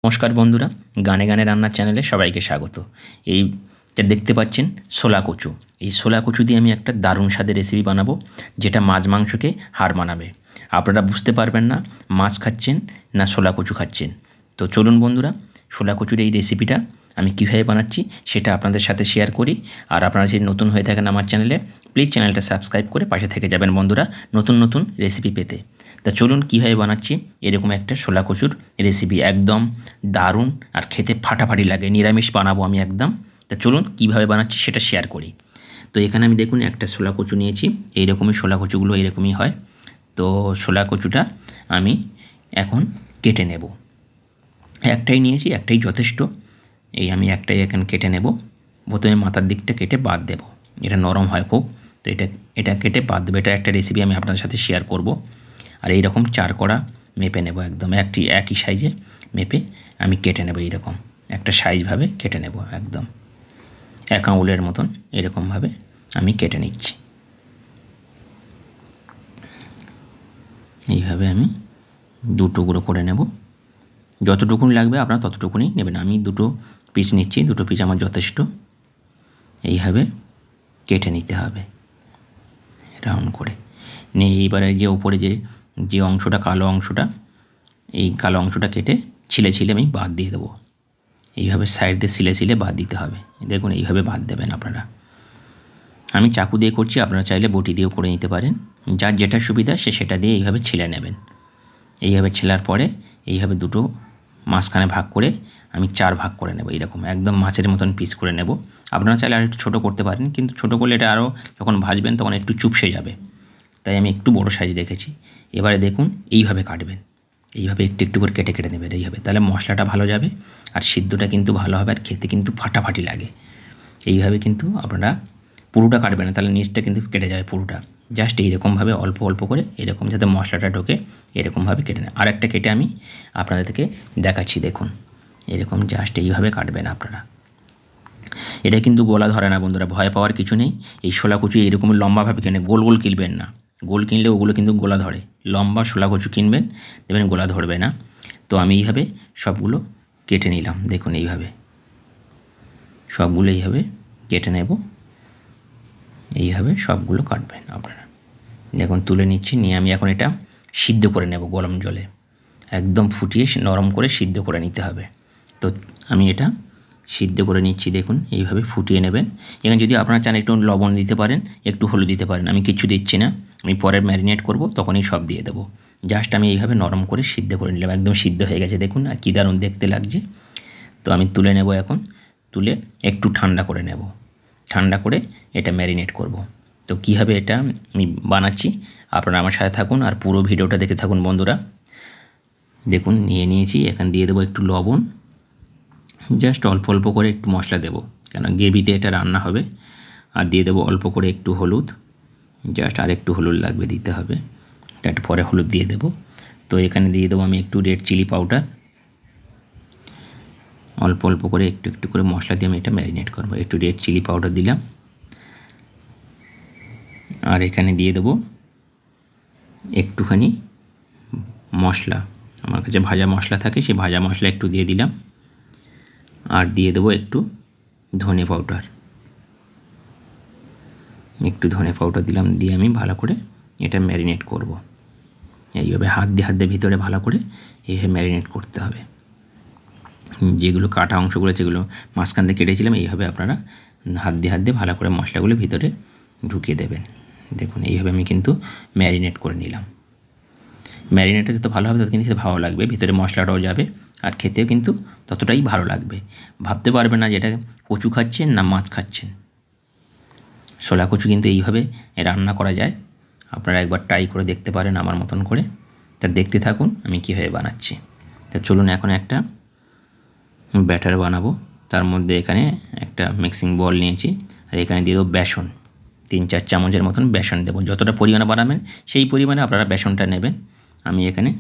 নমস্কার বন্ধুরা, গানে গানে রান্নার চ্যানেলে সবাইকে স্বাগত। এইটা দেখতে পাচ্ছেন ছোলা কচু। এই ছোলা কচু দিয়ে আমি একটা দারুণ স্বাদের রেসিপি বানাবো, যেটা মাছ মাংসকে হার মানাবে। আপনারা বুঝতে পারবেন না মাছ খাচ্ছেন না ছোলা কচু খাচ্ছেন। তো চলুন বন্ধুরা, ছোলা কচুর এই রেসিপিটা আমি কীভাবে বানাচ্ছি সেটা আপনাদের সাথে শেয়ার করি। আর আপনারা যদি নতুন হয়ে থাকেন আমার চ্যানেলে, প্লিজ চ্যানেলটা সাবস্ক্রাইব করে পাশে থেকে যাবেন বন্ধুরা, নতুন নতুন রেসিপি পেতে। তা চলুন কীভাবে বানাচ্ছি এরকম একটা ছোলা কচুর রেসিপি, একদম দারুণ আর খেতে ফাটাফাটি লাগে। নিরামিষ বানাবো আমি একদম। তা চলুন কীভাবে বানাচ্ছি সেটা শেয়ার করি। তো এখানে আমি দেখুন একটা ছোলা কচু নিয়েছি। এইরকমই ছোলা কচুগুলো এরকমই হয়। তো ছোলা কচুটা আমি এখন কেটে নেব। একটাই নিয়েছি, একটাই যথেষ্ট। আমি একটাই এখন কেটে নেব। প্রথমে মাথার দিকটা কেটে বাদ দেব, এটা নরম হয় খুব। তো এটা কেটে বাদ দেবো। এটা একটা রেসিপি আমি আপনাদের সাথে শেয়ার করব। আর এইরকম 4 কড়া মেপে নেব, একদম একই সাইজে মেপে আমি কেটে নেব। এইরকম একটা সাইজভাবে কেটে নেব, একদম 1 আঙুলের মতন এরকমভাবে আমি কেটে নিচ্ছি। এইভাবে আমি 2 টুকরো করে নেব। যতটুকুন লাগবে আপনারা ততটুকুনি নেবেন। আমি 2 পিস নিচ্ছি, 2 পিস আমার যথেষ্ট। এইভাবে কেটে নিতে হবে রাউন্ড করে নিয়ে। এইবারে যে উপরে যে অংশটা কালো অংশটা, এই কালো অংশটা কেটে ছিলে আমি বাদ দিয়ে দেবো। এইভাবে সাইড দিয়ে ছিলে বাদ দিতে হবে। দেখুন এইভাবে বাদ দেবেন আপনারা। আমি চাকু দিয়ে করছি, আপনারা চাইলে বটি দিয়েও করে নিতে পারেন। যার যেটা সুবিধা সে সেটা দিয়ে এইভাবে ছিলে নেবেন। এইভাবে ছেলার পরে এইভাবে 2টো মাঝখানে ভাগ করে আমি 4 ভাগ করে নেব। এইরকম একদম মাছের মতন পিস করে নেব। আপনারা চাইলে আর একটু ছোটো করতে পারেন, কিন্তু ছোটো করলে এটা আরও যখন ভাজবেন তখন একটু চুপসে যাবে, তাই আমি একটু বড় সাইজ রেখেছি। এবারে দেখুন এইভাবে কাটবেন, এইভাবে একটু করে কেটে নেবেন এইভাবে। তাহলে মশলাটা ভালো যাবে আর সিদ্ধটা কিন্তু ভালো হবে, আর খেতে কিন্তু ফাটাফাটি লাগে। এইভাবে কিন্তু আপনারা পুরোটা কাটবেন না, তাহলে নিচটা কিন্তু কেটে যাবে পুরোটা। জাস্ট এইরকমভাবে অল্প অল্প করে এরকম যাতে মশলাটা ঢোকে এরকমভাবে কেটে নেন। আরেকটা কেটে আমি আপনাদেরকে দেখাচ্ছি। দেখুন এরকম জাস্ট এইভাবে কাটবেন আপনারা। এটা কিন্তু গলা ধরে না বন্ধুরা, ভয় পাওয়ার কিছু নেই। এই ছোলা কচু এরকম লম্বাভাবে কিনে, গোল গোল কিনবেন না। গোল কিনলে ওগুলো কিন্তু গোলা ধরে। লম্বা ছোলা কচু কিনবেন, দেখবেন গোলা ধরবে না। তো আমি এইভাবে সবগুলো কেটে নিলাম। দেখুন এইভাবে সবগুলো এইভাবে কেটে নেব। এইভাবে সবগুলো কাটবেন আপনারা। দেখুন তুলে নিচ্ছি, নিয়ে আমি এখন এটা সিদ্ধ করে নেব গরম জলে। একদম ফুটিয়ে নরম করে সিদ্ধ করে নিতে হবে। তো আমি এটা সিদ্ধ করে নিচ্ছি। দেখুন এইভাবে ফুটিয়ে নেবেন। এখানে যদি আপনারা চান একটু লবণ দিতে পারেন, একটু হলুদ দিতে পারেন। আমি কিচ্ছু দিচ্ছি না, আমি পরে ম্যারিনেট করব তখনই সব দিয়ে দেবো। জাস্ট আমি এইভাবে নরম করে সিদ্ধ করে নিলাম। একদম সিদ্ধ হয়ে গেছে দেখুন, আর কী দারুণ দেখতে লাগছে। তো আমি তুলে নেব এখন। তুলে একটু ঠান্ডা করে নেব। ঠান্ডা করে এটা ম্যারিনেট করব। তো কীভাবে এটা আমি বানাচ্ছি আপনারা আমার সাথে থাকুন আর পুরো ভিডিওটা দেখতে থাকুন বন্ধুরা। দেখুন নিয়েছি, এখানে দিয়ে দেবো একটু লবণ, জাস্ট অল্প অল্প করে একটু মশলা দেবো, কেন গ্রেভিতে এটা রান্না হবে। আর দিয়ে দেবো অল্প করে একটু হলুদ, জাস্ট আর একটু হলুদ লাগবে, দিতে হবে। একটু পরে হলুদ দিয়ে দেবো। তো এখানে দিয়ে দেবো আমি একটু রেড চিলি পাউডার। অল্প অল্প করে একটু করে মশলা দিয়ে আমি এটা ম্যারিনেট করবো। একটু রেড চিলি পাউডার দিলাম। আর এখানে দিয়ে দেবো একটুখানি মশলা, আমার কাছে ভাজা মশলা থাকে, সেই ভাজা মশলা একটু দিয়ে দিলাম। আর দিয়ে দেবো একটু ধনে পাউডার, দিলাম। দিয়ে আমি ভালো করে এটা ম্যারিনেট করব। এইভাবে হাত দিয়ে ভিতরে ভালো করে এইভাবে ম্যারিনেট করতে হবে। যেগুলো কাটা অংশগুলো যেগুলো মাঝখান দিয়ে কেটেছিলাম, এইভাবে আপনারা হাত দিয়ে ভালো করে মশলাগুলো ভিতরে ঢুকিয়ে দেবেন। দেখুন এইভাবে আমি কিন্তু ম্যারিনেট করে নিলাম। ম্যারিনেটটা যত ভালো হবে তত কিন্তু খেতে ভালো লাগবে, ভিতরে মশলাটাও যাবে আর খেতেও কিন্তু ততটাই ভালো লাগবে। ভাবতে পারবেন না যে এটা কচু খাচ্ছেন না মাছ খাচ্ছেন। ছোলা কচু কিন্তু এইভাবে রান্না করা যায়। আপনারা একবার ট্রাই করে দেখতে পারেন আমার মতন করে। তা দেখতে থাকুন আমি কীভাবে বানাচ্ছি। তা চলুন এখন একটা ব্যাটার বানাবো। তার মধ্যে এখানে একটা মিক্সিং বল নিয়েছি, আর এখানে দিয়ে দেবো বেসন। 3-4 চামচের মতন বেসন দেবো। যতটা পরিমাণে বানাবেন সেই পরিমাণে আপনারা বেসনটা নেবেন। আমি এখানে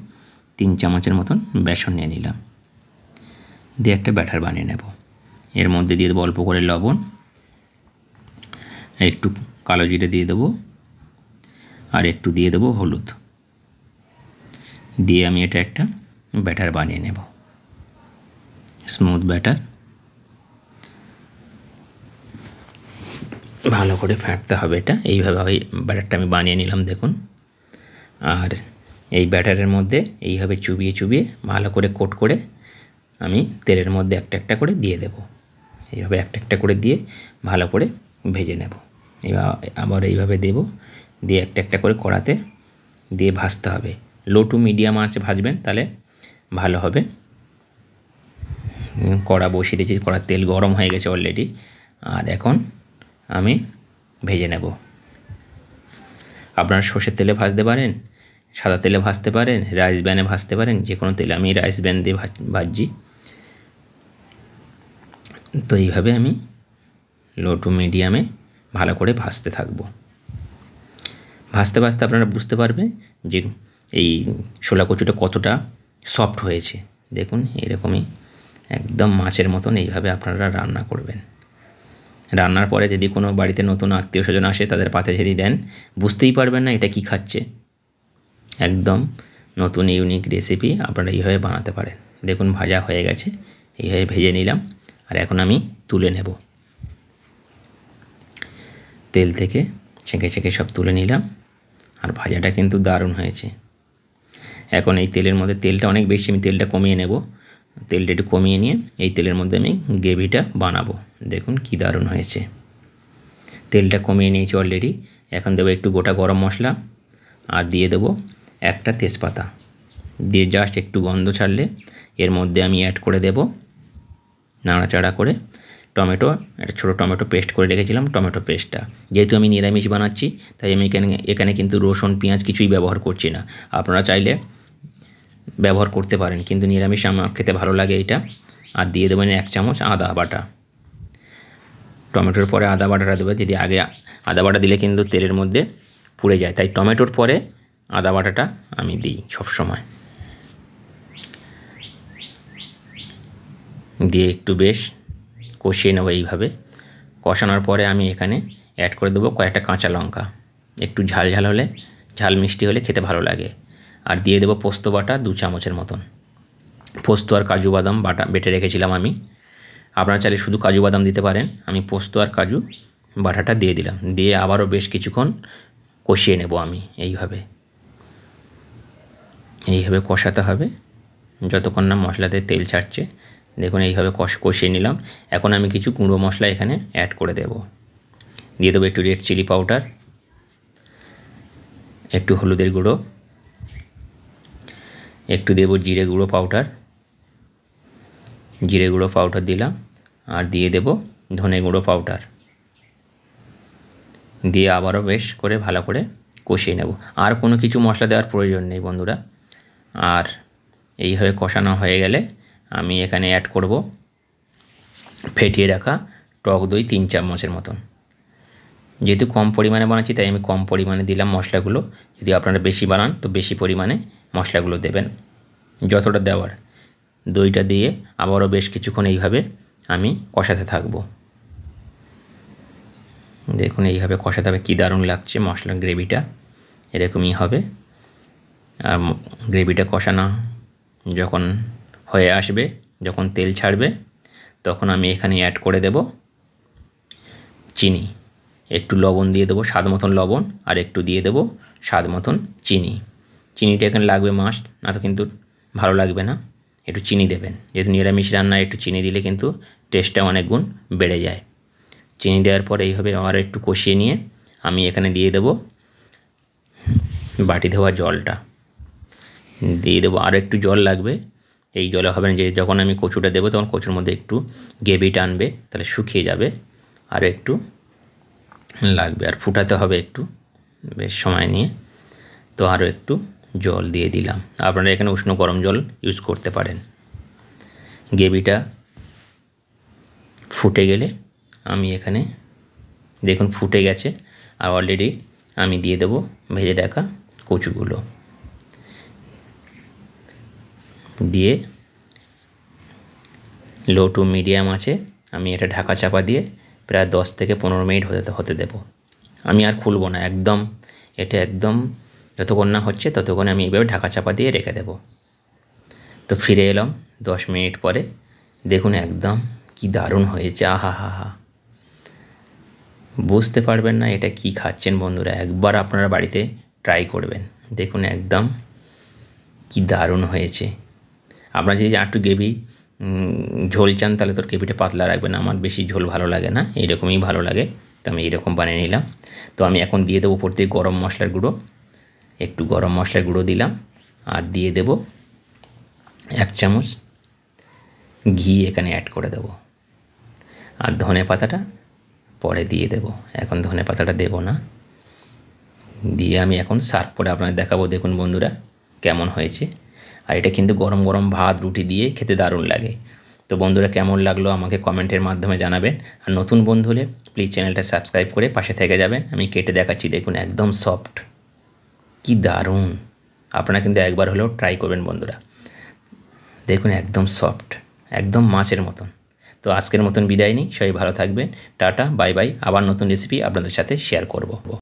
3 চামচের মতন বেসন নিয়ে নিলাম। দিয়ে একটা ব্যাটার বানিয়ে নেব। এর মধ্যে দিয়ে দেবো অল্প করে লবণ, একটু কালো জিরে দিয়ে দেবো, আর একটু দিয়ে দেবো হলুদ। দিয়ে আমি এটা একটা ব্যাটার বানিয়ে নেব। Smooth batter. ভালো করে ফাটতে হবে এটা। এইভাবে ওই ব্যাটারটা আমি বানিয়ে নিলাম দেখুন। আর এই ব্যাটারের মধ্যে এইভাবে চুবিয়ে চুবিয়ে ভালো করে কোট করে আমি তেলের মধ্যে একটা একটা করে দিয়ে দেব। এইভাবে একটা একটা করে দিয়ে ভালো করে ভেজে নেব। এবার আবার এইভাবে দেব, দিয়ে একটা একটা করে কড়াতে দিয়ে ভাজতে হবে। লো টু মিডিয়াম আঁচে ভাজবেন, তাহলে ভালো হবে। কড়া বসিয়ে দিয়েছি, কড়ার তেল গরম হয়ে গেছে অলরেডি। আর এখন আমি ভেজে নেব। আপনারা সর্ষের তেলে ভাজতে পারেন, সাদা তেলে ভাজতে পারেন, রাইস ব্যানে ভাজতে পারেন, যে কোনো তেলে। আমি রাইস ব্যান দিয়ে ভাজছি। তো এইভাবে আমি লো টু মিডিয়ামে ভালো করে ভাজতে থাকবো। ভাজতে ভাজতে আপনারা বুঝতে পারবেন যে এই শোলা কচুটা কতটা সফট হয়েছে। দেখুন এরকমই একদম মাছের মতন এইভাবে আপনারা রান্না করবেন। রান্নার পরে যদি কোনো বাড়িতে নতুন আত্মীয় স্বজন আসে, তাদের পাতে যদি দেন, বুঝতেই পারবেন না এটা কি খাচ্ছে। একদম নতুন ইউনিক রেসিপি আপনারা এইভাবে বানাতে পারেন। দেখুন ভাজা হয়ে গেছে, এইভাবে ভেজে নিলাম। আর এখন আমি তুলে নেব তেল থেকে, ছেঁকে ছেঁকে সব তুলে নিলাম। আর ভাজাটা কিন্তু দারুণ হয়েছে। এখন এই তেলের মধ্যে, তেলটা অনেক বেশি, আমি তেলটা কমিয়ে নেব। তেলটা একটু কমিয়ে নিয়ে এই তেলের মধ্যে আমি গ্রেভিটা বানাবো। দেখুন কি দারুণ হয়েছে। তেলটা কমিয়ে নিয়েছি অলরেডি। এখন দেবো একটু গোটা গরম মশলা, আর দিয়ে দেবো একটা তেজপাতা। দিয়ে জাস্ট একটু গন্ধ ছাড়লে এর মধ্যে আমি অ্যাড করে দেব নাড়াচাড়া করে টমেটো। একটা ছোটো টমেটো পেস্ট করে রেখেছিলাম, টমেটো পেস্টটা। যেহেতু আমি নিরামিষ বানাচ্ছি, তাই আমি এখানে কিন্তু রসুন পেঁয়াজ কিছুই ব্যবহার করছি না। আপনারা চাইলে ব্যবহার করতে পারেন, কিন্তু নিরামিষ আমার খেতে ভালো লাগে এটা। আর দিয়ে দেবেন 1 চামচ আদা বাটা। টমেটোর পরে আদা বাটাটা দেবে। যদি আগে আদা বাটা দিলে কিন্তু তেলের মধ্যে পুড়ে যায়, তাই টমেটোর পরে আদা বাটাটা আমি দিই সবসময়। দিয়ে একটু বেশ কষিয়ে নেব। এইভাবে কষানোর পরে আমি এখানে অ্যাড করে দেবো কয়েকটা কাঁচা লঙ্কা। একটু ঝাল ঝাল হলে, ঝাল মিষ্টি হলে খেতে ভালো লাগে। আর দিয়ে দেবো পোস্ত বাটা 2 চামচের মতন। পোস্ত আর কাজু বাদাম বাটা বেটে রেখেছিলাম আমি। আপনারা চাইলে শুধু কাজু বাদাম দিতে পারেন। আমি পোস্ত আর কাজু বাটাটা দিয়ে দিলাম। দিয়ে আবারও বেশ কিছুক্ষণ কষিয়ে নেব আমি। এইভাবে কষাতে হবে যতক্ষণ না মশলাতে তেল ছাড়ছে। দেখুন এইভাবে কষিয়ে নিলাম। এখন আমি কিছু গুঁড়ো মশলা এখানে অ্যাড করে দেব। দিয়ে দেবো একটু রেড চিলি পাউডার, একটু হলুদের গুঁড়ো, একটু দেবো জিরে গুঁড়ো পাউডার, দিলাম। আর দিয়ে দেব ধনে গুঁড়ো পাউডার। দিয়ে আবারও বেশ করে ভালো করে কষিয়ে নেব। আর কোনো কিছু মশলা দেওয়ার প্রয়োজন নেই বন্ধুরা। আর এইভাবে কষানো হয়ে গেলে আমি এখানে অ্যাড করব ফেটিয়ে রাখা টক দই 3 চামচের মতন। যেহেতু কম পরিমাণে বানাচ্ছি, তাই আমি কম পরিমাণে দিলাম মশলাগুলো। যদি আপনারা বেশি বানান তো বেশি পরিমাণে মশলাগুলো দেবেন, যতটা দেওয়ার। দইটা দিয়ে আবারও বেশ কিছুক্ষণ এইভাবে আমি কষাতে থাকব। দেখুন এইভাবে কষাতে হবে। কী দারুণ লাগছে মশলা, গ্রেভিটা এরকমই হবে। আর গ্রেভিটা কষানো যখন হয়ে আসবে, যখন তেল ছাড়বে, তখন আমি এখানে অ্যাড করে দেব চিনি। একটু লবণ দিয়ে দেবো, স্বাদ মতন লবণ, আর একটু দিয়ে দেবো স্বাদ মতন চিনি। চিনিটা এখানে লাগবে মাস্ট, না তো কিন্তু ভালো লাগবে না। একটু চিনি দেবেন, যেহেতু নিরামিষ রান্নায় একটু চিনি দিলে কিন্তু টেস্টটা অনেক গুণ বেড়ে যায়। চিনি দেওয়ার পরে এইভাবে আবার একটু কষিয়ে নিয়ে আমি এখানে দিয়ে দেব বাটি ধোয়া জলটা। দিয়ে দেবো, আরও একটু জল লাগবে। এই জলে হবে না, যে যখন আমি কচুটা দেবো তখন কচুর মধ্যে একটু গ্রেভি টানবে, তাহলে শুকিয়ে যাবে। আরও একটু লাগবে, আর ফুটাতে হবে একটু বেশ সময় নিয়ে। তো আরও একটু জল দিয়ে দিলাম। আপনারা এখানে উষ্ণ গরম জল ইউজ করতে পারেন। গ্রেভিটা ফুটে গেলে আমি এখানে দেখুন ফুটে গেছে। আর অলরেডি আমি দিয়ে দেবো ভেজে রাখা কচুগুলো। দিয়ে লো টু মিডিয়াম আছে আমি এটা ঢাকা চাপা দিয়ে প্রায় 10 থেকে 15 মিনিট হতে দেব। আমি আর খুলব না, একদম এটা একদম যতক্ষণ না হচ্ছে ততক্ষণ আমি এইভাবে ঢাকা চাপা দিয়ে রেখে দেব। তো ফিরে এলাম 10 মিনিট পরে। দেখুন একদম কি দারুণ হয়েছে, আহা হা হা, বুঝতে পারবেন না এটা কি খাচ্ছেন বন্ধুরা, একবার আপনারা বাড়িতে ট্রাই করবেন। দেখুন একদম কি দারুণ হয়েছে। আপনারা যদি একটু গ্রেভি ঝোল চান তাহলে তোর গ্রেভিটা পাতলা রাখবেন, আমার বেশি ঝোল ভালো লাগে না, এইরকমই ভালো লাগে, তো আমি এইরকম বানিয়ে নিলাম। তো আমি এখন দিয়ে দেবো উপর দিয়ে গরম মশলার গুঁড়ো, একটু গরম মশলার গুঁড়ো দিলাম, আর দিয়ে দেব 1 চামচ ঘি এখানে অ্যাড করে দেবো, আর ধনে পাতাটা পরে দিয়ে দেব, এখন ধনে পাতাটা দেব না, দিয়ে আমি এখন সার্ভ করে আপনাদের দেখাবো। দেখুন বন্ধুরা কেমন হয়েছে, আর এটা কিন্তু গরম গরম ভাত রুটি দিয়ে খেতে দারুণ লাগে। তো বন্ধুরা কেমন লাগলো আমাকে কমেন্টের মাধ্যমে জানাবেন, আর নতুন বন্ধু হলে প্লিজ চ্যানেলটা সাবস্ক্রাইব করে পাশে থেকে যাবেন। আমি কেটে দেখাচ্ছি, দেখুন একদম সফট, কি দারুণ, আপনারা কিন্তু একবার হলেও ট্রাই করবেন বন্ধুরা। দেখুন একদম সফট, একদম মাছের মতন। তো আজকের মতন বিদায় নিই, সবাই ভালো থাকবেন, টাটা বাই বাই, আবার নতুন রেসিপি আপনাদের সাথে শেয়ার করব।